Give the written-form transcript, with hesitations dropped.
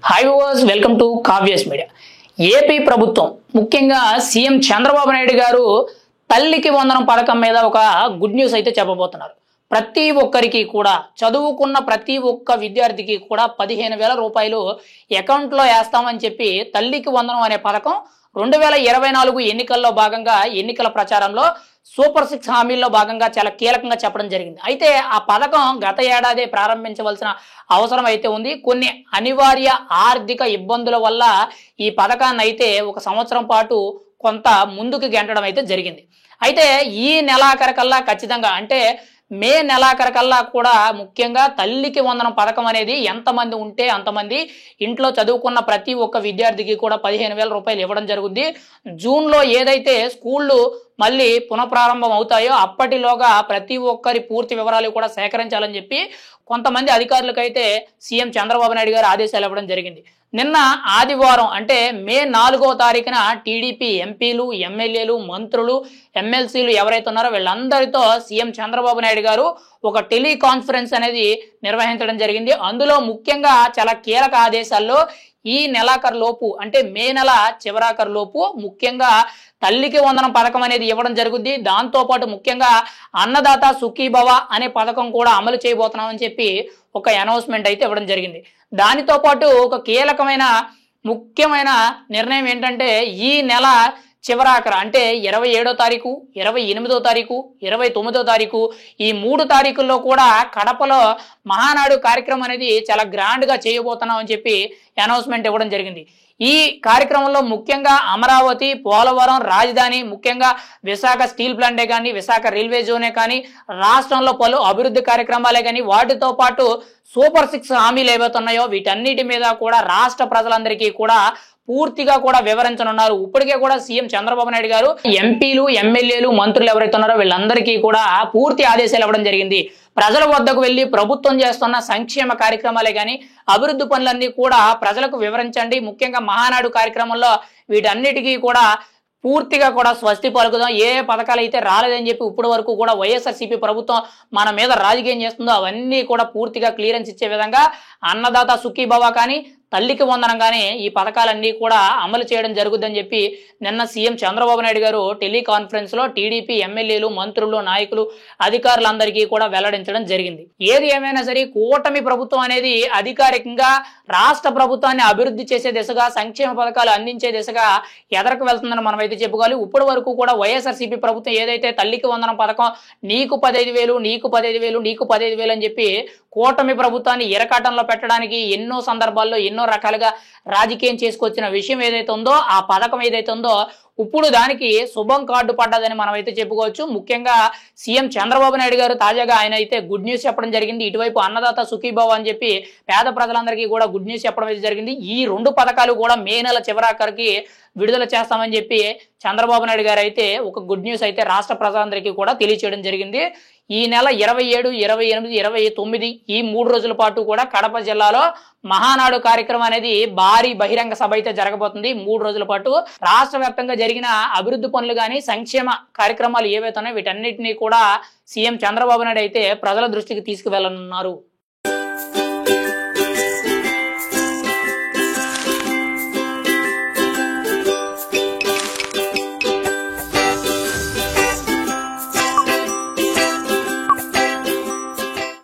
Hi viewers, welcome to Kavya's media. AP ప్రభుత్వం ముఖ్యంగా CM Chandrababu Naidu గారు తల్లికి వందనం పథకం మీద ఒక గుడ్ న్యూస్ అయితే చెప్పబోతున్నారు. ప్రతి ఒక్కరికి కూడా చదువుకున్న ప్రతి ఒక్క విద్యార్థికి కూడా 15,000 రూపాయలు అకౌంట్లో వేస్తామని చెప్పి తల్లికి వందనం అనే పథకం 2024 ఎన్నికల్లో భాగంగా ఎన్నికల ప్రచారంలో సూపర్ 6 హామీల్లో భాగంగా చాలా కీలకంగా చెప్పడం జరిగింది. అయితే ఆ పథకం గత ఏడాదే ప్రారంభించవలసిన అవసరం అయితే ఉంది. కొన్ని అనివార్య ఆర్థిక ఇబ్బందుల వల్ల ఈ పథకాన్ని అయితే ఒక సంవత్సరం పాటు కొంత ముందుకు గెంటడం అయితే జరిగింది. అయితే ఈ నెలాఖరికల్లా ఖచ్చితంగా అంటే మే నెలాఖరికల్లా కూడా ముఖ్యంగా తల్లికి వందనం పథకం అనేది ఎంతమంది ఉంటే అంతమంది ఇంట్లో చదువుకున్న ప్రతి ఒక్క విద్యార్థికి కూడా 15,000 రూపాయలు ఇవ్వడం జరుగుతుంది. జూన్లో ఏదైతే స్కూళ్ళు మళ్ళీ పునఃప్రారంభం అవుతాయో అప్పటిలోగా ప్రతి ఒక్కరి పూర్తి వివరాలు కూడా సేకరించాలని చెప్పి కొంతమంది అధికారులకైతే సీఎం చంద్రబాబు నాయుడు గారు ఆదేశాలు ఇవ్వడం జరిగింది. నిన్న ఆదివారం అంటే మే 4వ తారీఖున టీడీపీ ఎంపీలు, ఎమ్మెల్యేలు, మంత్రులు, ఎమ్మెల్సీలు ఎవరైతే ఉన్నారో వీళ్ళందరితో సీఎం చంద్రబాబు నాయుడు గారు ఒక టెలికాన్ఫరెన్స్ అనేది నిర్వహించడం జరిగింది. అందులో ముఖ్యంగా చాలా కీలక ఆదేశాల్లో ఈ నెలాఖరు లోపు అంటే మే నెల చివరాఖరు లోపు ముఖ్యంగా తల్లికి వందనం పథకం అనేది ఇవ్వడం జరుగుద్ది. దాంతోపాటు ముఖ్యంగా అన్నదాత సుఖీభవ అనే పథకం కూడా అమలు చేయబోతున్నామని చెప్పి ఒక అనౌన్స్మెంట్ అయితే ఇవ్వడం జరిగింది. దానితో పాటు ఒక కీలకమైన ముఖ్యమైన నిర్ణయం ఏంటంటే ఈ నెల చివరాఖరు అంటే 27వ తారీఖు, 28వ తారీఖు, 29వ తారీఖు ఈ 3 తారీఖుల్లో కూడా కడపలో మహానాడు కార్యక్రమం అనేది చాలా గ్రాండ్గా చేయబోతున్నాం అని చెప్పి అనౌన్స్మెంట్ ఇవ్వడం జరిగింది. ఈ కార్యక్రమంలో ముఖ్యంగా అమరావతి, పోలవరం, రాజధాని, ముఖ్యంగా విశాఖ స్టీల్ ప్లాంటే కానీ, విశాఖ రైల్వే జోనే కానీ, రాష్ట్రంలో పలు అభివృద్ధి కార్యక్రమాలే కానీ, వాటితో పాటు సూపర్ 6 హామీలు ఏవైతున్నాయో వీటన్నిటి మీద కూడా రాష్ట్ర ప్రజలందరికీ కూడా పూర్తిగా కూడా వివరించనున్నారు. ఇప్పటికే కూడా సీఎం చంద్రబాబు నాయుడు గారు ఎంపీలు, ఎమ్మెల్యేలు, మంత్రులు ఎవరైతే ఉన్నారో వీళ్ళందరికీ కూడా పూర్తి ఆదేశాలు ఇవ్వడం జరిగింది. ప్రజల వద్దకు వెళ్లి ప్రభుత్వం చేస్తున్న సంక్షేమ కార్యక్రమాలే కానీ అభివృద్ధి పనులన్నీ కూడా ప్రజలకు వివరించండి. ముఖ్యంగా మహానాడు కార్యక్రమంలో వీటన్నిటికీ కూడా పూర్తిగా కూడా స్వస్తి పలుకుదాం. ఏ పథకాలు అయితే రాలేదని చెప్పి ఇప్పటి వరకు కూడా వైఎస్ఆర్సీపీ ప్రభుత్వం మన మీద రాజకీయం చేస్తుందో అవన్నీ కూడా పూర్తిగా క్లియరెన్స్ ఇచ్చే విధంగా అన్నదాత సుఖీభవ కానీ, తల్లికి వందనం కానీ ఈ పథకాలన్నీ కూడా అమలు చేయడం జరుగుద్దని చెప్పి నిన్న సీఎం చంద్రబాబు నాయుడు గారు టెలికాన్ఫరెన్స్ లో టీడీపీ ఎమ్మెల్యేలు, మంత్రులు, నాయకులు, అధికారులందరికీ కూడా వెల్లడించడం జరిగింది. ఏది ఏమైనా సరే కూటమి ప్రభుత్వం అనేది అధికారికంగా రాష్ట్ర ప్రభుత్వాన్ని అభివృద్ధి చేసే దిశగా, సంక్షేమ పథకాలు అందించే దిశగా ఎదరకు వెళ్తుందని మనం అయితే చెప్పుకోవాలి. ఇప్పటి వరకు కూడా వైఎస్ఆర్సీపీ ప్రభుత్వం ఏదైతే తల్లికి వందనం పథకం నీకు 15,000, నీకు 15,000, నీకు 15,000 అని చెప్పి కూటమి ప్రభుత్వాన్ని ఇరకాటంలో పెట్టడానికి ఎన్నో సందర్భాల్లో ఎన్నో రకాలుగా రాజకీయం చేసుకొచ్చిన విషయం ఏదైతే ఉందో ఆ పథకం ఏదైతే ఉందో ఇప్పుడు దానికి శుభం కార్డు పడ్డదని మనం అయితే చెప్పుకోవచ్చు. ముఖ్యంగా సీఎం చంద్రబాబు నాయుడు గారు తాజాగా ఆయన అయితే గుడ్ న్యూస్ చెప్పడం జరిగింది. ఇటువైపు అన్నదాత సుఖీభవ అని చెప్పి పేద ప్రజలందరికీ కూడా గుడ్ న్యూస్ చెప్పడం అయితే జరిగింది. ఈ 2 పథకాలు కూడా మే నెల చివరాఖరికి విడుదల చేస్తామని చెప్పి చంద్రబాబు నాయుడు గారు అయితే ఒక గుడ్ న్యూస్ అయితే రాష్ట్ర ప్రజలందరికీ కూడా తెలియచేయడం జరిగింది. ఈ నెల 27, 28, 29 ఈ 3 రోజుల పాటు కూడా కడప జిల్లాలో మహానాడు కార్యక్రమం అనేది భారీ బహిరంగ సభ అయితే జరగబోతుంది. 3 రోజుల పాటు రాష్ట్ర వ్యాప్తంగా జరిగిన అభివృద్ధి పనులు కానీ, సంక్షేమ కార్యక్రమాలు ఏవైతే ఉన్నాయో వీటన్నిటినీ కూడా సీఎం చంద్రబాబు నాయుడు అయితే ప్రజల దృష్టికి తీసుకువెళ్ళనున్నారు.